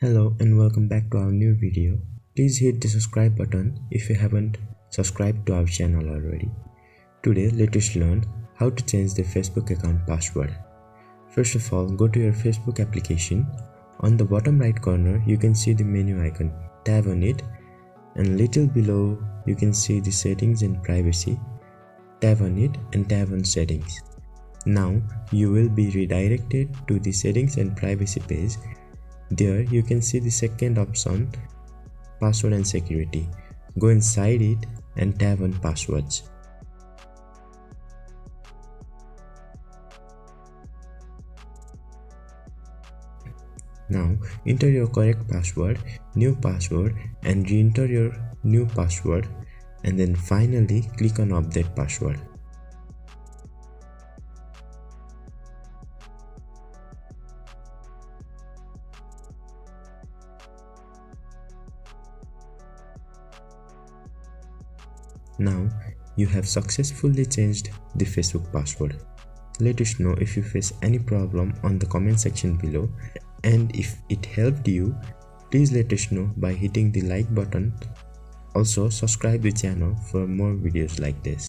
Hello and welcome back to our new video. Please hit the subscribe button if you haven't subscribed to our channel already. Today let us learn how to change the Facebook account password. First of all, go to your Facebook application. On the bottom right corner you can see the menu icon. Tap on it and little below you can see the settings and privacy. Tap on it and tap on settings. Now you will be redirected to the settings and privacy page. There you can see the second option, password and security. Go inside it and tap on passwords. Now enter your correct password, new password and re-enter your new password, and then finally click on update password. Now you have successfully changed the Facebook password. Let us know if you face any problem on the comment section below, and if it helped you, please let us know by hitting the like button. Also subscribe the channel for more videos like this.